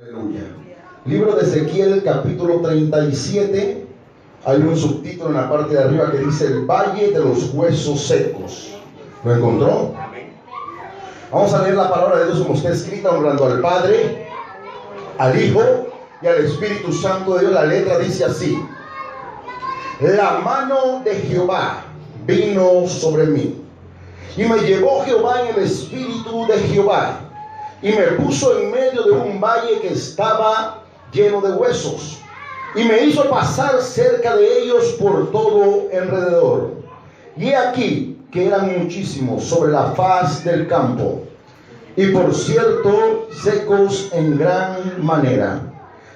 Aleluya. Libro de Ezequiel, capítulo 37. Hay un subtítulo en la parte de arriba que dice el Valle de los Huesos Secos. ¿Lo encontró? Vamos a leer la palabra de Dios como está escrita, honrando al Padre, al Hijo y al Espíritu Santo de Dios. La letra dice así: la mano de Jehová vino sobre mí, y me llevó Jehová en el espíritu de Jehová, y me puso en medio de un valle que estaba lleno de huesos, y me hizo pasar cerca de ellos por todo alrededor. Y aquí que eran muchísimos sobre la faz del campo, y por cierto secos en gran manera.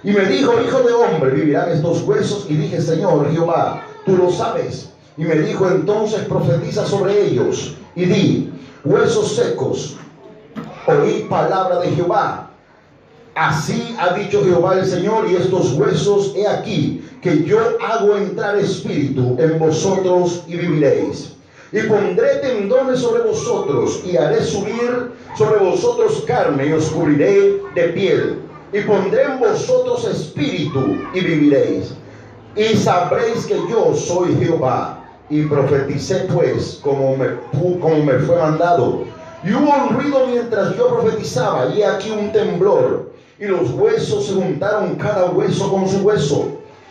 Y me dijo: hijo de hombre, ¿vivirán estos huesos? Y dije: Señor Jehová, tú lo sabes. Y me dijo entonces: profetiza sobre ellos y di: huesos secos, oí palabra de Jehová. Así ha dicho Jehová el Señor, y estos huesos, he aquí que yo hago entrar espíritu en vosotros y viviréis. Y pondré tendones sobre vosotros, y haré subir sobre vosotros carne, y os cubriré de piel. Y pondré en vosotros espíritu, y viviréis. Y sabréis que yo soy Jehová. Y profeticé pues como me fue mandado. Y hubo un ruido mientras yo profetizaba, y aquí un temblor, y los huesos se juntaron cada hueso con su hueso.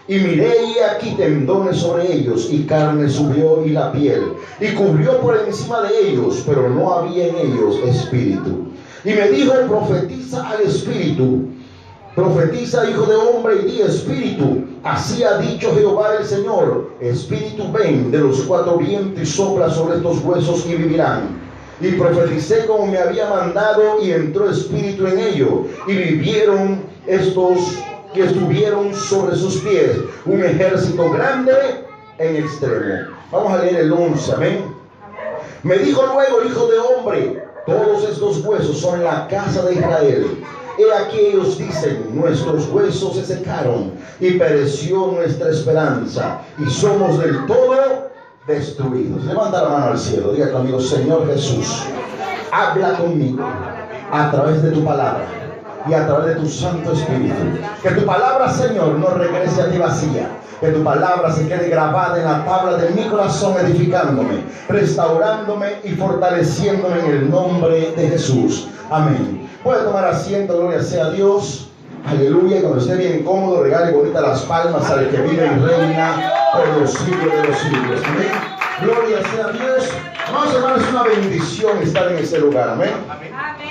Y miré, y aquí tendones sobre ellos, y carne subió, y la piel, y cubrió por encima de ellos, pero no había en ellos espíritu. Y me dijo: profetiza al espíritu, profetiza, hijo de hombre, y di: espíritu, así ha dicho Jehová el Señor, espíritu, ven de los cuatro vientos y sopla sobre estos huesos y vivirán. Y profeticé como me había mandado, y entró espíritu en ello, y vivieron estos que estuvieron sobre sus pies, un ejército grande en extremo. Vamos a leer el 11, amén. Me dijo luego: hijo de hombre, todos estos huesos son la casa de Israel. He aquí ellos dicen: nuestros huesos se secaron, y pereció nuestra esperanza, y somos del todo destruidos. Levanta la mano al cielo, diga conmigo: Señor Jesús, habla conmigo a través de tu palabra y a través de tu Santo Espíritu. Que tu palabra, Señor, no regrese a ti vacía. Que tu palabra se quede grabada en la tabla de mi corazón, edificándome, restaurándome y fortaleciéndome en el nombre de Jesús. Amén. Puede tomar asiento, gloria sea a Dios. Aleluya. Y cuando esté bien cómodo, regale bonita las palmas al que vive y reina por los siglos de los siglos. Amén. Gloria sea a Dios. Amados hermanos, es una bendición estar en este lugar. Amén.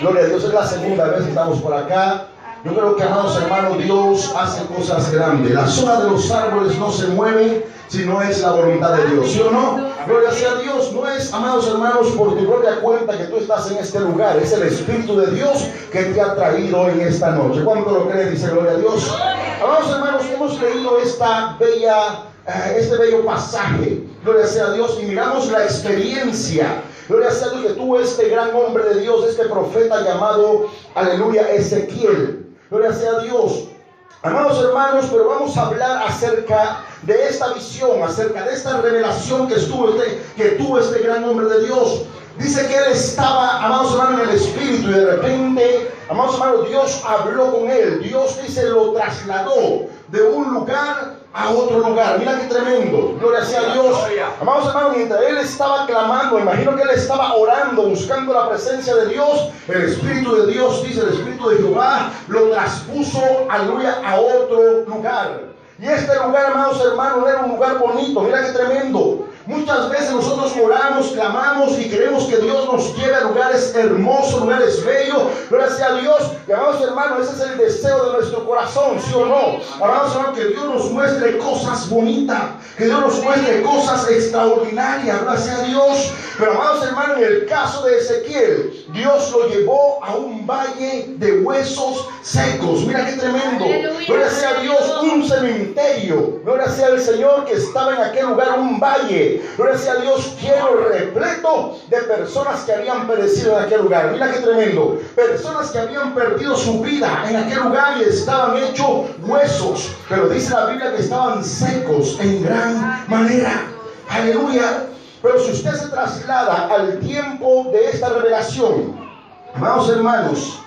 Gloria a Dios. Es la segunda vez que estamos por acá. Yo creo que, amados hermanos, Dios hace cosas grandes. La zona de los árboles no se mueve si no es la voluntad de Dios, ¿sí o no? Gloria sea a Dios. No es, amados hermanos, por tu propia cuenta que tú estás en este lugar. Es el Espíritu de Dios que te ha traído en esta noche. ¿Cuánto lo creen? Dice gloria a Dios. Amados hermanos, hemos leído este bello pasaje, gloria sea a Dios, y miramos la experiencia, gloria sea a Dios, que tuvo este gran hombre de Dios, este profeta llamado, aleluya, Ezequiel. Gloria sea a Dios. Amados hermanos, pero vamos a hablar acerca de esta visión, acerca de esta revelación que tuvo este gran hombre de Dios. Dice que él estaba, amados hermanos, en el Espíritu, y de repente, amados hermanos, Dios habló con él. Dios, dice, lo trasladó de un lugar a otro lugar. Mira qué tremendo, gloria sea a Dios. Amados hermanos, mientras él estaba clamando, imagino que él estaba orando, buscando la presencia de Dios, el Espíritu de Dios, dice, el Espíritu de Jehová lo traspuso, aleluya, a otro lugar. Y este lugar, amados hermanos, no era un lugar bonito. Mira qué tremendo. Muchas veces nosotros oramos, clamamos y queremos que Dios nos lleve a lugares hermosos, lugares bellos. Gloria sea a Dios. Y, amados hermanos, ese es el deseo de nuestro corazón, ¿sí o no? Amados hermanos, que Dios nos muestre cosas bonitas, que Dios nos muestre cosas extraordinarias. Gloria sea a Dios. Pero, amados hermanos, en el caso de Ezequiel, Dios lo llevó a un valle de huesos secos. Mira qué tremendo. Gloria sea a Dios, un cementerio. Gloria sea al Señor, que estaba en aquel lugar, un valle. Gloria sea a Dios, lleno, repleto de personas que habían perecido en aquel lugar. Mira qué tremendo. Personas que habían perdido su vida en aquel lugar y estaban hechos huesos. Pero dice la Biblia que estaban secos en gran manera. Aleluya. Pero si usted se traslada al tiempo de esta revelación, amados hermanos,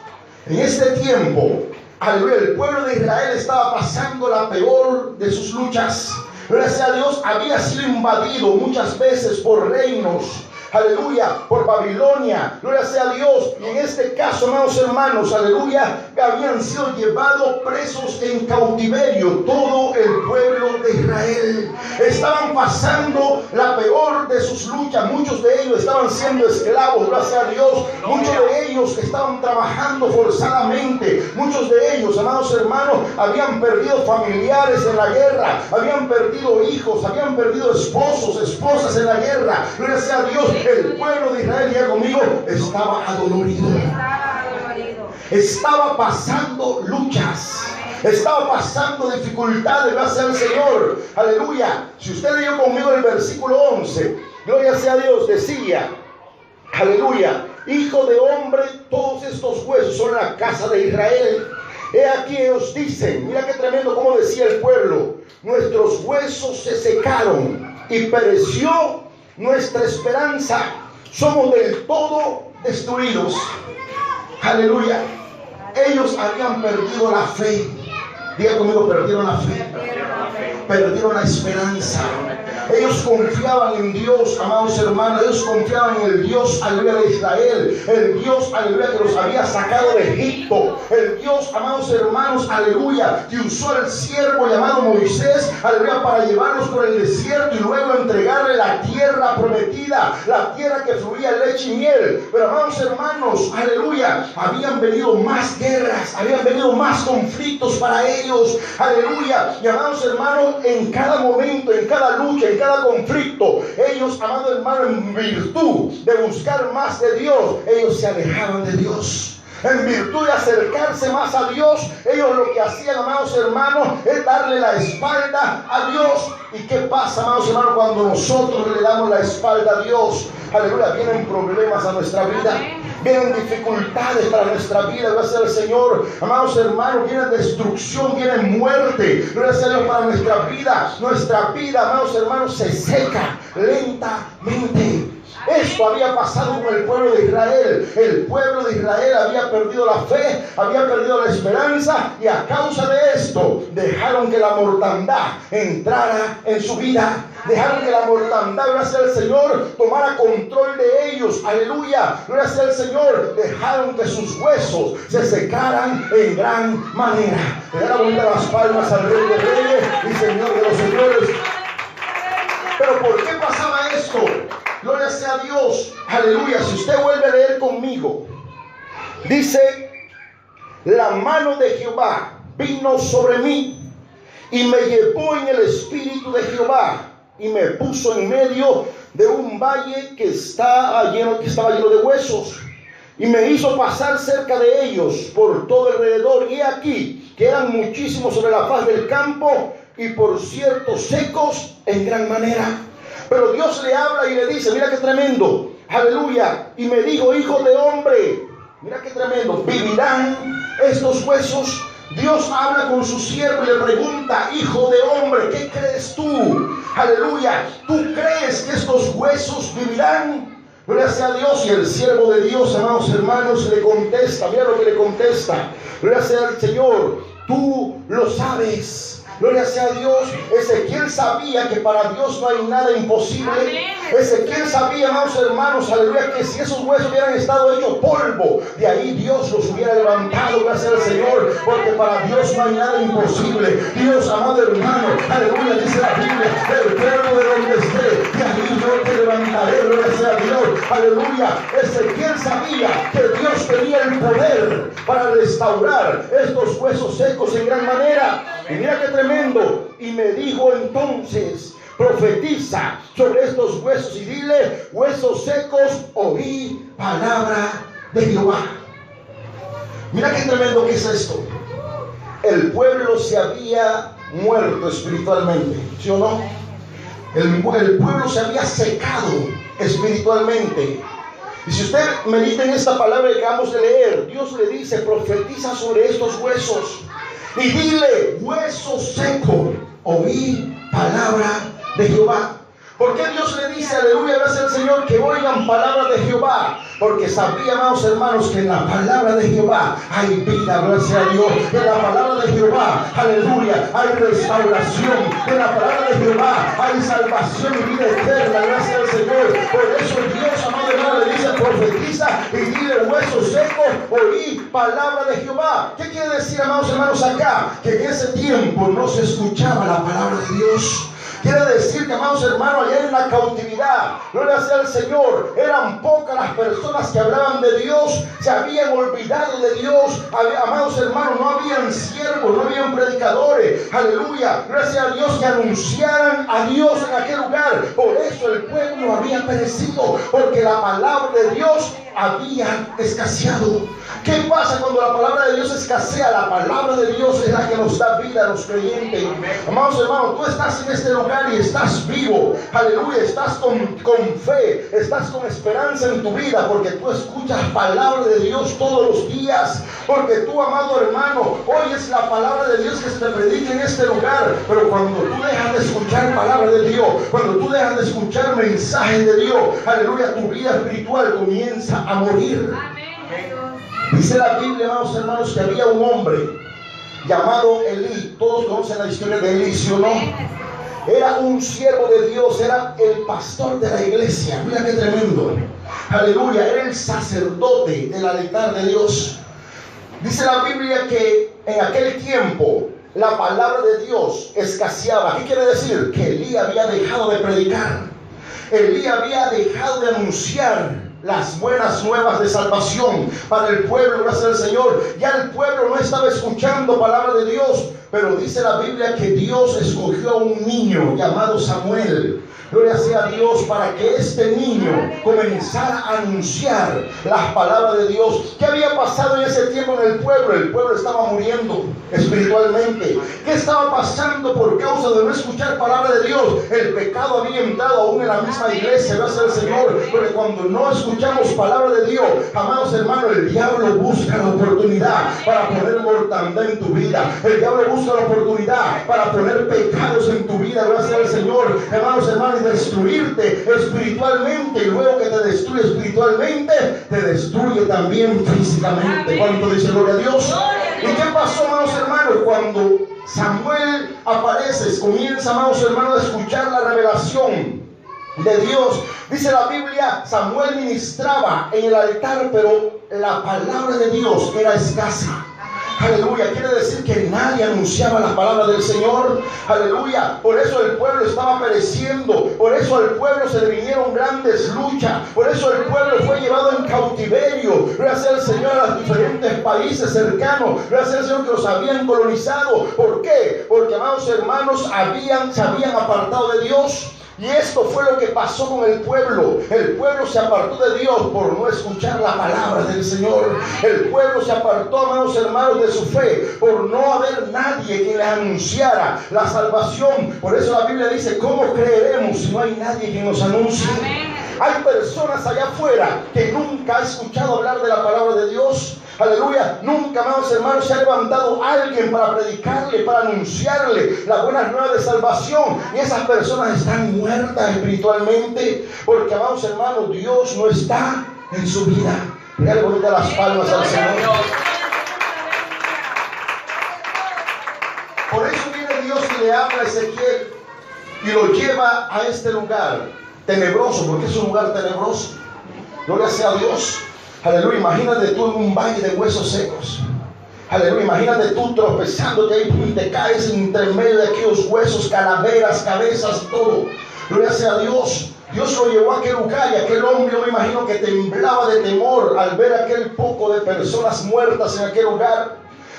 en este tiempo aleluya, el pueblo de Israel estaba pasando la peor de sus luchas. Gracias a Dios, había sido invadido muchas veces por reinos, aleluya, por Babilonia, gloria sea a Dios. Y en este caso, amados hermanos, aleluya, habían sido llevados presos en cautiverio todo el pueblo de Israel. Estaban pasando la peor de sus luchas. Muchos de ellos estaban siendo esclavos, gracias a Dios. Muchos de ellos estaban trabajando forzadamente. Muchos de ellos, amados hermanos, habían perdido familiares en la guerra, habían perdido hijos, habían perdido esposos, esposas en la guerra. Gracias a Dios. El pueblo de Israel, ya conmigo, estaba adolorido. Estaba pasando luchas. Estaba pasando dificultades, gracias al Señor. Aleluya. Si usted leyó conmigo el versículo 11, gloria sea a Dios, decía, aleluya, hijo de hombre, todos estos huesos son la casa de Israel. He aquí ellos dicen, mira qué tremendo como decía el pueblo, nuestros huesos se secaron y pereció nuestra esperanza, somos del todo destruidos. Aleluya. Ellos habían perdido la fe. Diga conmigo, perdieron la fe. Perdieron la esperanza. Ellos confiaban en Dios, amados hermanos. Ellos confiaban en el Dios, aleluya, de Israel. El Dios, aleluya, que los había sacado de Egipto. El Dios, amados hermanos, aleluya, que usó al siervo llamado Moisés, aleluya, para llevarlos por el desierto y luego entregarle la tierra prometida, la tierra que fluía leche y miel. Pero, amados hermanos, aleluya, habían venido más guerras, habían venido más conflictos para ellos. Aleluya. Y, amados hermanos, en cada momento, en cada lucha, en cada conflicto, ellos, amado hermano, en virtud de buscar más de Dios, ellos se alejaban de Dios. En virtud de acercarse más a Dios, ellos lo que hacían, amados hermanos, es darle la espalda a Dios. ¿Y qué pasa, amados hermanos, cuando nosotros le damos la espalda a Dios? Aleluya, vienen problemas a nuestra vida, vienen dificultades para nuestra vida, gracias al Señor. Amados hermanos, viene destrucción, viene muerte, gracias a Dios, para nuestra vida. Nuestra vida, amados hermanos, se seca lentamente. Esto había pasado con el pueblo de Israel. El pueblo de Israel había perdido la fe, había perdido la esperanza, y a causa de esto dejaron que la mortandad entrara en su vida. Dejaron que la mortandad, gracias al Señor, tomara control de ellos. Aleluya, gracias al Señor. Dejaron que sus huesos se secaran en gran manera. Le dan la vuelta las palmas al Rey de Reyes y Señor de los Señores. Pero ¿por qué pasaba esto? Gloria sea a Dios. Aleluya. Si usted vuelve a leer conmigo, dice, la mano de Jehová vino sobre mí y me llevó en el espíritu de Jehová y me puso en medio de un valle que estaba lleno de huesos, y me hizo pasar cerca de ellos por todo alrededor, y he aquí que eran muchísimos sobre la faz del campo, y por cierto secos en gran manera. Pero Dios le habla y le dice, mira qué tremendo, aleluya, y me dijo, hijo de hombre, mira qué tremendo, ¿vivirán estos huesos? Dios habla con su siervo y le pregunta, hijo de hombre, ¿qué crees tú? Aleluya, ¿tú crees que estos huesos vivirán? Gracias a Dios. Y el siervo de Dios, amados hermanos, le contesta, mira lo que le contesta, gracias al Señor, tú lo sabes. Gloria sea a Dios. Ezequiel sabía que para Dios no hay nada imposible. Ezequiel sabía, amados hermanos, aleluya, que si esos huesos hubieran estado hechos polvo, de ahí Dios los hubiera levantado, gracias al Señor, porque para Dios no hay nada imposible. Dios, amado hermano, aleluya, dice la Biblia, del pueblo de donde esté, de ahí yo te levantaré, gloria sea a Dios, aleluya. Ezequiel sabía que Dios tenía el poder para restaurar estos huesos secos en gran manera. Y mira qué tremendo. Y me dijo entonces, profetiza sobre estos huesos y dile, huesos secos, oí palabra de Jehová. Mira qué tremendo que es esto. El pueblo se había muerto espiritualmente, ¿sí o no? El pueblo se había secado espiritualmente. Y si usted medita en esta palabra que acabamos de leer, Dios le dice, profetiza sobre estos huesos y dile, hueso seco, oí palabra de Jehová. ¿Por qué Dios le dice, aleluya, gracias al Señor, que oigan palabra de Jehová? porque sabía, amados hermanos, que en la palabra de Jehová hay vida, gracias a Dios. En la palabra de Jehová, aleluya, hay restauración. En la palabra de Jehová hay salvación y vida eterna, gracias al Señor. Por eso Dios, amado hermano, le dice: profetiza y dile, huesos secos, oí palabra de Jehová. ¿Qué quiere decir, amados hermanos, acá? Que en ese tiempo no se escuchaba la palabra de Dios. Quiere decir que, amados hermanos, allá en la cautividad, gloria sea al Señor, eran pocas las personas que hablaban de Dios, se habían olvidado de Dios. Amados hermanos, no habían siervos, no habían predicadores, aleluya, gracias a Dios, que anunciaran a Dios en aquel lugar. Por eso el pueblo había perecido, porque la palabra de Dios había escaseado. ¿Qué pasa cuando la palabra de Dios escasea? La palabra de Dios es la que nos da vida a los creyentes. Amados hermanos, tú estás en este lugar y estás vivo, aleluya, estás con fe, estás con esperanza en tu vida, porque tú escuchas palabra de Dios todos los días, porque tú, amado hermano, oyes la palabra de Dios que se te predica en este lugar. Pero cuando tú dejas de escuchar palabra de Dios, cuando tú dejas de escuchar mensajes de Dios, aleluya, tu vida espiritual comienza a morir. Dice la Biblia, amados hermanos, que había un hombre llamado Elí. Todos conocen la historia de Elí, ¿sí o no? Era un siervo de Dios, era el pastor de la iglesia. Mira qué tremendo, aleluya, era el sacerdote del altar de Dios. Dice la Biblia que en aquel tiempo la palabra de Dios escaseaba. ¿Qué quiere decir? Que Elí había dejado de predicar. Elí había dejado de anunciar las buenas nuevas de salvación para el pueblo, gracias al Señor. Ya el pueblo no estaba escuchando palabra de Dios, pero dice la Biblia que Dios escogió a un niño llamado Samuel. Gloria sea a Dios, para que este niño comenzara a anunciar las palabras de Dios. ¿Qué había pasado en ese tiempo en el pueblo? El pueblo estaba muriendo espiritualmente. ¿Qué estaba pasando por causa de no escuchar palabra de Dios? El pecado había entrado aún en la misma iglesia, gracias al Señor. Porque cuando no escuchamos palabra de Dios, amados hermanos, el diablo busca la oportunidad para poner mortandad en tu vida. El diablo busca la oportunidad para poner pecados en tu vida, gracias al Señor. Amados hermanos, y destruirte espiritualmente. Y luego que te destruye espiritualmente, te destruye también físicamente. ¿Cuánto dice gloria a Dios? ¿Y qué pasó, amados hermanos? Cuando Samuel aparece, comienza, amados hermanos, a escuchar la revelación de Dios. Dice la Biblia, Samuel ministraba en el altar, pero la palabra de Dios era escasa. Aleluya, quiere decir que nadie anunciaba la palabra del Señor. Aleluya, por eso el pueblo estaba pereciendo. Por eso al pueblo se le vinieron grandes luchas. Por eso el pueblo fue llevado en cautiverio, gracias al Señor, a los diferentes países cercanos. Gracias al Señor que los habían colonizado. ¿Por qué? Porque, amados hermanos, se habían apartado de Dios. Y esto fue lo que pasó con el pueblo. El pueblo se apartó de Dios por no escuchar la palabra del Señor. El pueblo se apartó, amados hermanos, de su fe por no haber nadie que le anunciara la salvación. Por eso la Biblia dice: ¿cómo creeremos si no hay nadie que nos anuncie? Hay personas allá afuera que nunca han escuchado hablar de la palabra de Dios. Aleluya, nunca, amados hermanos, se ha levantado alguien para predicarle, para anunciarle las buenas nuevas de salvación. Y esas personas están muertas espiritualmente, porque, amados hermanos, Dios no está en su vida. Regale bonita las palmas al Señor. Por eso viene Dios y le habla a Ezequiel y lo lleva a este lugar tenebroso, porque es un lugar tenebroso. Gloria sea a Dios. Aleluya, imagínate tú en un valle de huesos secos. Aleluya, imagínate tú tropezándote ahí y te caes entre medio de aquellos huesos, calaveras, cabezas, todo. Gloria sea a Dios. Dios lo llevó a aquel lugar y aquel hombre, yo me imagino que temblaba de temor al ver aquel poco de personas muertas en aquel lugar.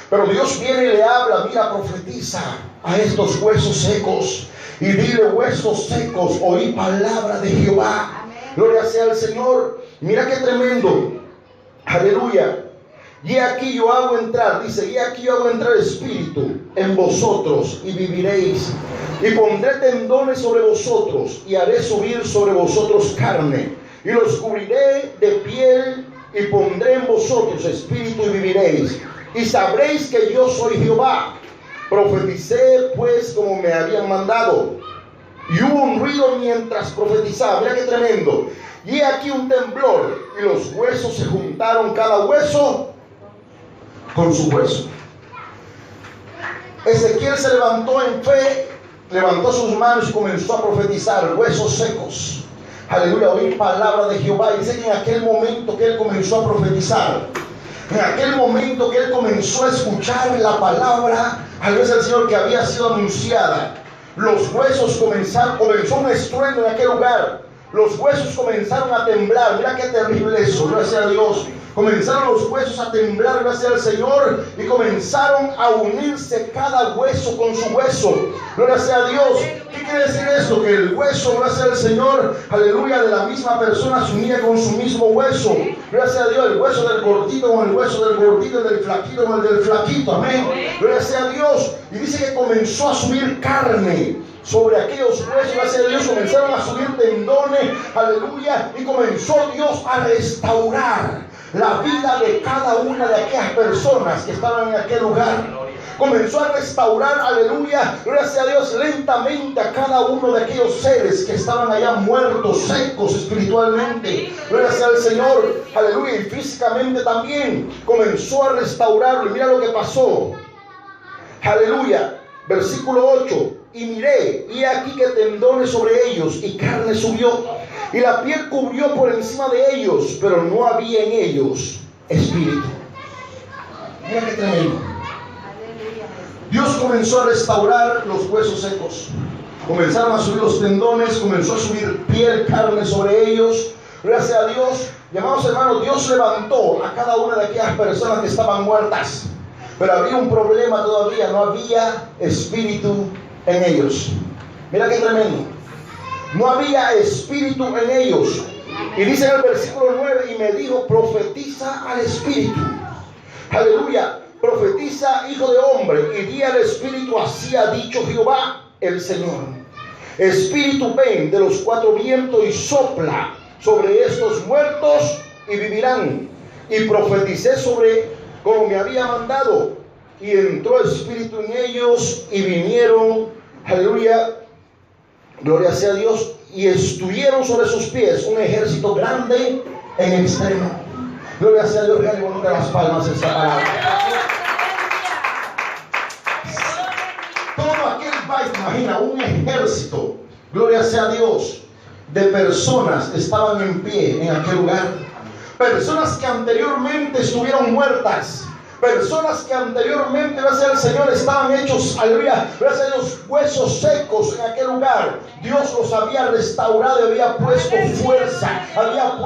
Pero Dios viene y le habla: mira, profetiza a estos huesos secos y dile: huesos secos, oí palabra de Jehová. Gloria sea al Señor. Mira qué tremendo. Aleluya. Y aquí yo hago entrar, dice, y aquí yo hago entrar espíritu en vosotros y viviréis. Y pondré tendones sobre vosotros y haré subir sobre vosotros carne. Y los cubriré de piel y pondré en vosotros espíritu y viviréis. Y sabréis que yo soy Jehová. Profeticé pues como me habían mandado. Y hubo un ruido mientras profetizaba. Mira qué tremendo. Y aquí un temblor, y los huesos se juntaron, cada hueso con su hueso. Ezequiel se levantó en fe, levantó sus manos y comenzó a profetizar, huesos secos. Aleluya, oí palabra de Jehová. Y dice que en aquel momento que él comenzó a profetizar, en aquel momento que él comenzó a escuchar la palabra, al vez del Señor que había sido anunciada, los huesos comenzó un estruendo en aquel lugar. Los huesos comenzaron a temblar. Mira qué terrible eso, gracias a Dios. Comenzaron los huesos a temblar, gracias al Señor, y comenzaron a unirse cada hueso con su hueso. Gloria sea a Dios. ¿Qué quiere decir esto? Que el hueso, gracias al Señor, aleluya, de la misma persona se unía con su mismo hueso. Gracias a Dios, el hueso del gordito con el hueso del gordito, el del flaquito con el del flaquito. Amén. Gloria sea a Dios. Y dice que comenzó a subir carne sobre aquellos huesos, gracias a Dios, comenzaron a subir tendones, aleluya, y comenzó Dios a restaurar la vida de cada una de aquellas personas que estaban en aquel lugar. Comenzó a restaurar, aleluya, gracias a Dios, lentamente a cada uno de aquellos seres que estaban allá muertos, secos espiritualmente. Gracias al Señor, aleluya, y físicamente también comenzó a restaurarlo. Y mira lo que pasó, aleluya, versículo 8. Y miré, y aquí que tendones sobre ellos, y carne subió, y la piel cubrió por encima de ellos, pero no había en ellos espíritu. Mira qué tremendo. Dios comenzó a restaurar los huesos secos. Comenzaron a subir los tendones, comenzó a subir piel, carne sobre ellos. Gracias a Dios, llamados hermanos, Dios levantó a cada una de aquellas personas que estaban muertas. Pero había un problema todavía, no había espíritu en ellos. Mira qué tremendo. No había espíritu en ellos. Y dice en el versículo 9, y me dijo, profetiza al espíritu. Aleluya. Profetiza, hijo de hombre, y di al espíritu, así ha dicho Jehová el Señor. Espíritu, ven de los cuatro vientos y sopla sobre estos muertos y vivirán. Y profeticé sobre como me había mandado, y entró espíritu en ellos y vinieron, aleluya, gloria sea a Dios, y estuvieron sobre sus pies un ejército grande en extremo. Gloria sea a Dios. Regale bonita las palmas esta palabra. Todo aquel país, imagina, un ejército, gloria sea a Dios, de personas estaban en pie en aquel lugar. Personas que anteriormente estuvieron muertas. Personas que anteriormente, gracias al Señor, estaban hechos, aleluya, gracias a los huesos secos en aquel lugar. Dios los había restaurado y había puesto fuerza, había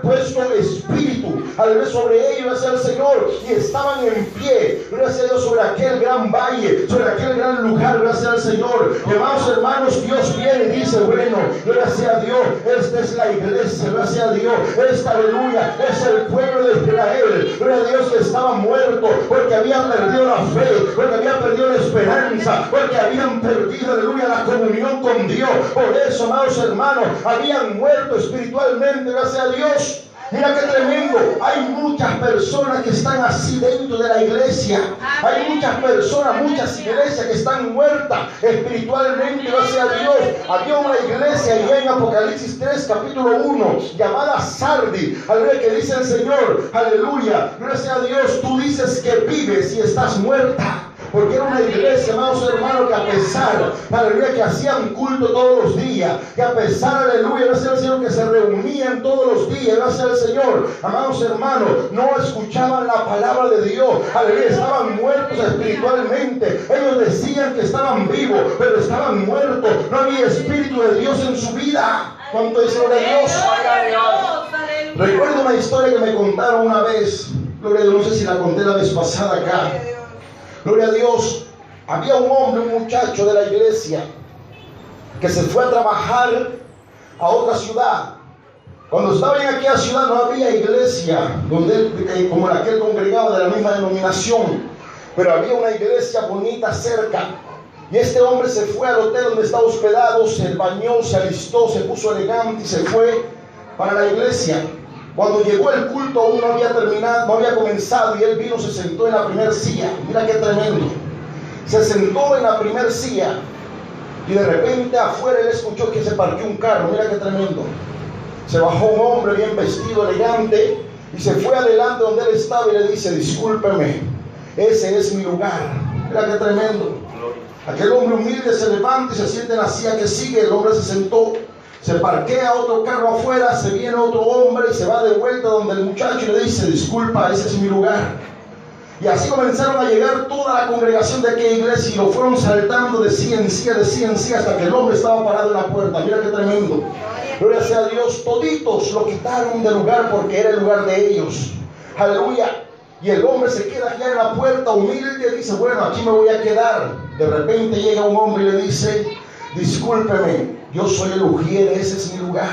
puesto espíritu, aleluya, sobre ellos, gracias al Señor, y estaban en pie, gracias a Dios, sobre aquel gran valle, sobre aquel gran lugar, gracias al Señor. Amados hermanos, Dios viene y dice, bueno, gracias a Dios, esta es la iglesia, gracias a Dios, esta, aleluya, es el pueblo de Israel, gracias a Dios, que estaba muerto porque habían perdido la fe, porque habían perdido la esperanza, porque habían perdido, aleluya, la comunión con Dios. Por eso, amados hermanos, habían muerto espiritualmente, gracias a Dios. Mira qué tremendo. Hay muchas personas que están así dentro de la iglesia. Hay muchas personas, muchas iglesias que están muertas espiritualmente, gracias a Dios. Había una iglesia allá en Apocalipsis 3, capítulo 1, llamada Sardi. Aleluya, que dice el Señor, aleluya, gracias a Dios, tú dices que vives y estás muerta. Porque era una iglesia, amados hermanos, que a pesar, aleluya, que hacían culto todos los días, que a pesar, aleluya, gracias al Señor, que se reunían todos los días, gracias al Señor, amados hermanos, no escuchaban la palabra de Dios, aleluya, estaban muertos espiritualmente. Ellos decían que estaban vivos, pero estaban muertos. No había espíritu de Dios en su vida. ¿Cuánto dice gloria a Dios? Recuerdo una historia que me contaron una vez, gloria a Dios, no sé si la conté la vez pasada acá. Gloria a Dios. Había un hombre, un muchacho de la iglesia, que se fue a trabajar a otra ciudad. Cuando estaba en aquella ciudad no había iglesia donde él, como la que él congregaba de la misma denominación, pero había una iglesia bonita cerca. Y este hombre se fue al hotel donde estaba hospedado, se bañó, se alistó, se puso elegante y se fue para la iglesia. Cuando llegó el culto aún no había terminado, no había comenzado, y él vino, se sentó en la primera silla. Mira qué tremendo. Se sentó en la primera silla Y de repente afuera él escuchó que se partió un carro. Mira qué tremendo. Se bajó un hombre bien vestido, elegante, y se fue adelante donde él estaba y le dice: discúlpeme, ese es mi lugar. Mira qué tremendo. Aquel hombre humilde se levanta y se siente en la silla que sigue. El hombre se sentó, se parquea otro carro afuera, se viene otro hombre y se va de vuelta donde el muchacho y le dice: disculpa, ese es mi lugar. Y así comenzaron a llegar toda la congregación de aquella iglesia y lo fueron saltando de silla en silla, de silla en silla, hasta que el hombre estaba parado en la puerta. Mira qué tremendo. Gloria sea a Dios. Toditos lo quitaron del lugar porque era el lugar de ellos. Aleluya. Y el hombre se queda allá en la puerta humilde y dice: bueno, aquí me voy a quedar. De repente llega un hombre y le dice: discúlpeme, yo soy el ujier, ese es mi lugar.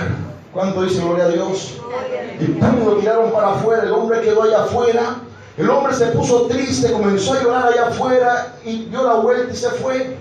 ¿Cuánto dice gloria a Dios? Y pum, lo tiraron para afuera. El hombre quedó allá afuera. El hombre se puso triste, comenzó a llorar allá afuera y dio la vuelta y se fue.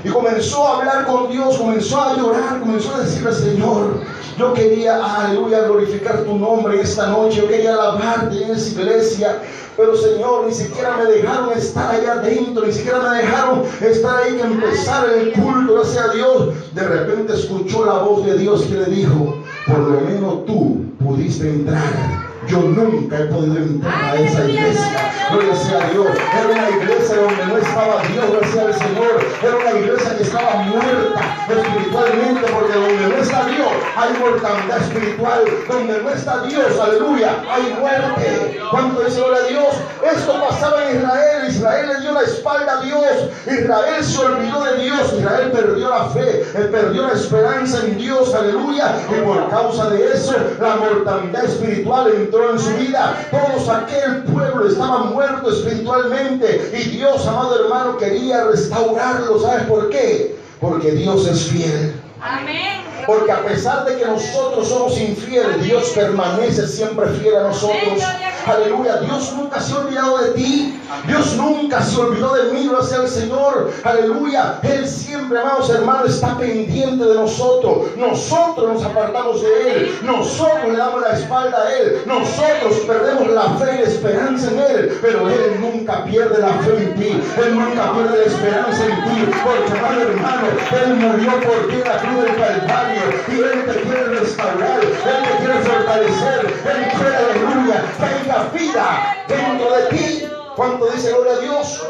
Y comenzó a hablar con Dios, comenzó a llorar, comenzó a decirle: Señor, yo quería, aleluya, glorificar tu nombre en esta noche, yo quería alabarte en esa iglesia, pero Señor, ni siquiera me dejaron estar allá adentro, ni siquiera me dejaron estar ahí que empezara el culto, gracias a Dios. De repente escuchó la voz de Dios que le dijo: por lo menos tú pudiste entrar. Yo nunca he podido entrar a esa iglesia. Gloria sea a Dios. Era una iglesia donde no estaba Dios, gracias al Señor. Era una iglesia que estaba muerta espiritualmente, porque donde no está Dios hay mortandad espiritual. Donde no está Dios, aleluya, hay muerte. ¿Cuánto dice gloria a Dios? Esto pasaba en Israel. Israel le dio la espalda a Dios. Israel se olvidó de Dios. Israel perdió la fe, perdió la esperanza en Dios, aleluya. Y por causa de eso, la mortandad espiritual entró en su vida. Todos aquel pueblo estaba muerto espiritualmente y Dios, amado hermano, quería restaurarlo. ¿Sabes por qué? Porque Dios es fiel. Amén. Porque a pesar de que nosotros somos infieles, Dios permanece siempre fiel a nosotros. Aleluya. Dios nunca se ha olvidado de ti. Dios nunca se olvidó de mí, gracias al Señor. Aleluya. Él siempre, amados hermanos, está pendiente de nosotros. Nosotros nos apartamos de Él. Nosotros le damos la espalda a Él. Nosotros perdemos la fe y la esperanza en Él. Pero Él nunca pierde la fe en ti. Él nunca pierde la esperanza en ti. Porque, amado hermano, Él murió por ti en la cruz del Calvario. Y Él te quiere restaurar. Él te quiere fortalecer. Él quiere, aleluya, que haya vida dentro de ti. ¿Cuánto dice gloria a Dios?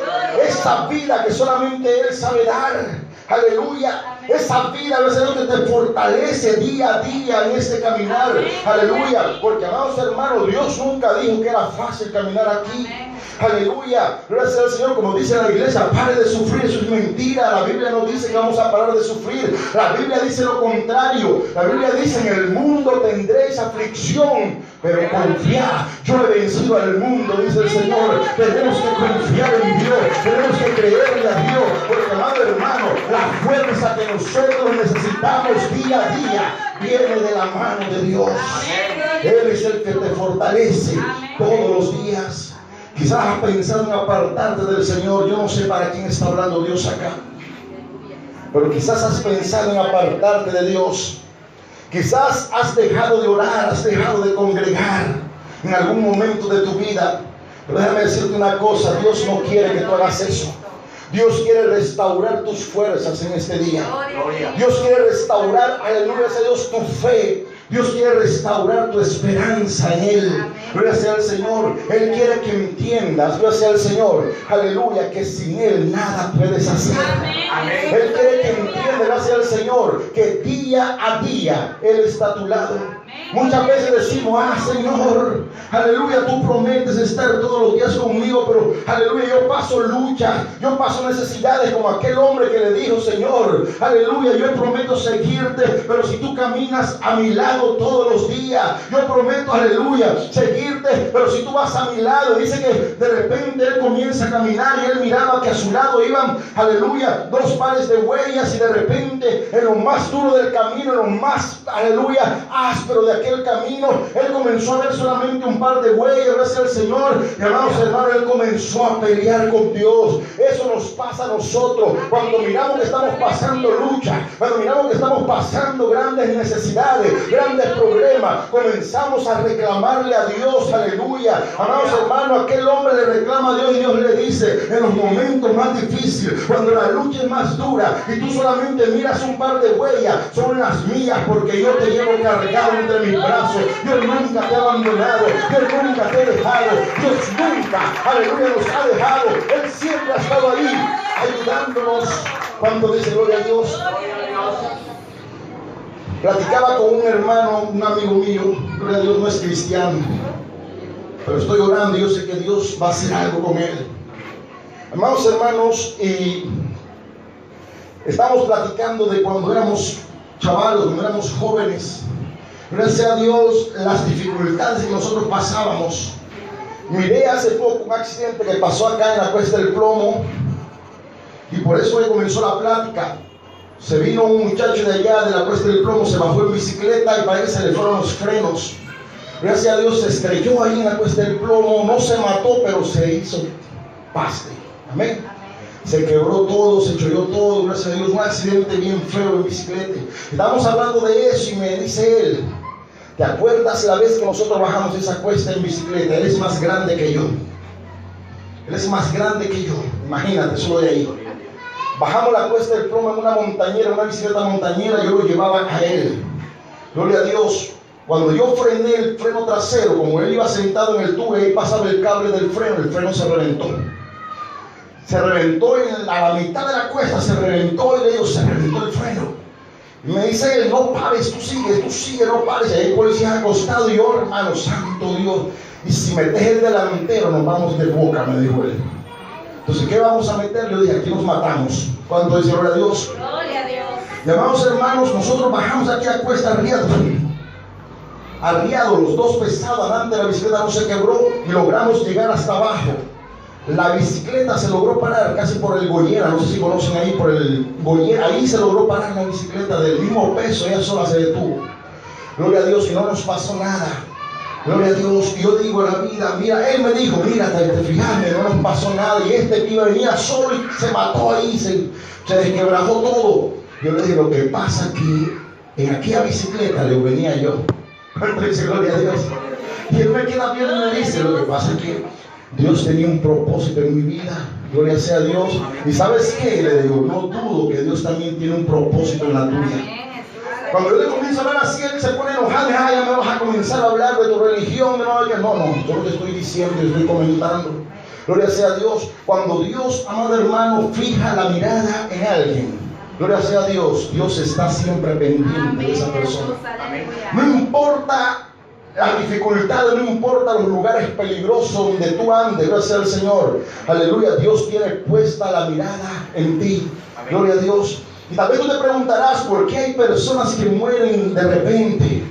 Esa vida que solamente Él sabe dar. Aleluya. Esa vida, Dios, que te fortalece día a día en este caminar. Aleluya. Porque, amados hermanos, Dios nunca dijo que era fácil caminar aquí. Aleluya. Gracias al Señor. Como dice la iglesia, pare de sufrir. Eso es mentira. La Biblia no dice que vamos a parar de sufrir. La Biblia dice lo contrario. La Biblia dice: en el mundo tendréis aflicción, pero confiad, yo he vencido al mundo, dice el Señor. Tenemos que confiar en Dios. Tenemos que creerle a Dios. Porque, amado hermano, la fuerza que nosotros necesitamos día a día viene de la mano de Dios. Él es el que te fortalece todos los días. Quizás has pensado en apartarte del Señor. Yo no sé para quién está hablando Dios acá, pero quizás has pensado en apartarte de Dios. Quizás has dejado de orar, has dejado de congregar en algún momento de tu vida. Pero déjame decirte una cosa: Dios no quiere que tú hagas eso. Dios quiere restaurar tus fuerzas en este día. Dios quiere restaurar, aleluya, sea Dios, tu fe. Dios quiere restaurar tu esperanza en Él. Gloria sea al Señor. Él quiere que entiendas, gloria sea al Señor, aleluya, que sin Él nada puedes hacer. Amén. Él quiere que entiendas, gloria sea al Señor, que día a día Él está a tu lado. Muchas veces decimos: Señor, aleluya, tú prometes estar todos los días conmigo, pero aleluya, yo paso lucha, yo paso necesidades, como aquel hombre que le dijo: Señor, aleluya, yo prometo seguirte, pero si tú caminas a mi lado todos los días, yo prometo, aleluya, seguirte, pero si tú vas a mi lado. Dice que de repente él comienza a caminar y él miraba que a su lado iban, aleluya, 2 pares de huellas, y de repente en lo más duro del camino, en lo más, aleluya, áspero de aquel camino, él comenzó a ver solamente un par de huellas, gracias al Señor. Y amados hermanos, él comenzó a pelear con Dios. Eso nos pasa a nosotros cuando miramos que estamos pasando lucha, cuando miramos que estamos pasando grandes necesidades, grandes problemas, comenzamos a reclamarle a Dios, aleluya. Amados hermanos, aquel hombre le reclama a Dios y Dios le dice, en los momentos más difíciles, cuando la lucha es más dura y tú solamente miras un par de huellas, son las mías, porque yo te llevo cargado entre mis brazos. Yo nunca te he abandonado, yo nunca te he dejado, Dios nunca, aleluya, nos ha dejado. Él siempre ha estado ahí ayudándonos. Cuando dice gloria a Dios. Platicaba con un hermano, un amigo mío, gloria a Dios, no es cristiano, pero estoy orando y yo sé que Dios va a hacer algo con él. Amados hermanos, y estamos platicando de cuando éramos chavalos, cuando éramos jóvenes. Gracias a Dios, las dificultades que nosotros pasábamos. Miré hace poco un accidente que pasó acá en la Cuesta del Plomo, y por eso hoy comenzó la plática. Se vino un muchacho de allá de la Cuesta del Plomo, se bajó en bicicleta y parece que se le fueron los frenos. Gracias a Dios se estrelló ahí en la Cuesta del Plomo, no se mató, pero se hizo paste. Amén. Se quebró todo, se cholló todo, gracias a Dios, un accidente bien feo en bicicleta. Estamos hablando de eso y me dice él, ¿te acuerdas la vez que nosotros bajamos esa cuesta en bicicleta? Él es más grande que yo. Él es más grande que yo, imagínate, solo de ahí. Bajamos la Cuesta del Plomo en una montañera, una bicicleta montañera, yo lo llevaba a él. Gloria a Dios. Cuando yo frené el freno trasero, como él iba sentado en el tubo y ahí pasaba el cable del freno, el freno se reventó. Se reventó a la mitad de la cuesta, se reventó y le digo, se reventó el freno. Y me dice él, no pares, tú sigue, no pares. Y ahí el policía acostado y yo, hermano santo Dios, y si metes el delantero nos vamos de boca, me dijo él. Entonces, ¿qué vamos a meter? Yo dije, aquí nos matamos. ¿Cuánto dice gloria a Dios? Gloria a Dios. Llamados hermanos, nosotros bajamos aquí a cuesta arriado, los dos pesados, adelante la bicicleta no se quebró y logramos llegar hasta abajo. La bicicleta se logró parar casi por el Goyera, no sé si conocen ahí por el Goyera, ahí se logró parar la bicicleta del mismo peso, ella sola se detuvo. Gloria a Dios, y no nos pasó nada. Gloria a Dios. Y yo digo en la vida, mira, él me dijo, mira, te fijaste, no nos pasó nada. Y este que venía solo y se mató ahí, se desquebrajó todo. Yo le dije, lo que pasa aquí, en aquella bicicleta le venía yo. Dice, gloria a Dios. Y él me queda bien y me dice, lo que pasa es que Dios tenía un propósito en mi vida. Gloria sea a Dios. Y ¿sabes qué? Le digo, no dudo que Dios también tiene un propósito en la tuya. Cuando yo le comienzo a hablar así, él se pone enojado. Ya me vas a comenzar a hablar de tu religión. No, yo te estoy diciendo, te estoy comentando. Gloria sea a Dios. Cuando Dios, amado hermano, fija la mirada en alguien, gloria sea a Dios, Dios está siempre pendiente de esa persona. No importa las dificultades, no importa los lugares peligrosos donde tú andes, gracias al Señor. Aleluya, Dios tiene puesta la mirada en ti. Gloria a Dios. Y tal vez tú te preguntarás por qué hay personas que mueren de repente.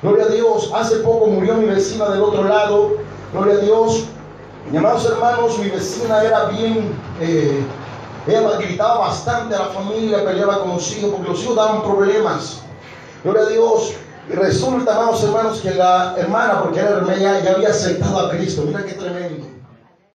Gloria a Dios. Hace poco murió mi vecina del otro lado. Gloria a Dios. Mis amados hermanos, mi vecina era bien, ella gritaba bastante a la familia, peleaba con los hijos, porque los hijos daban problemas. Gloria a Dios. Y resulta, amados hermanos, que la hermana, porque era hermana, ya había aceptado a Cristo. Mira qué tremendo.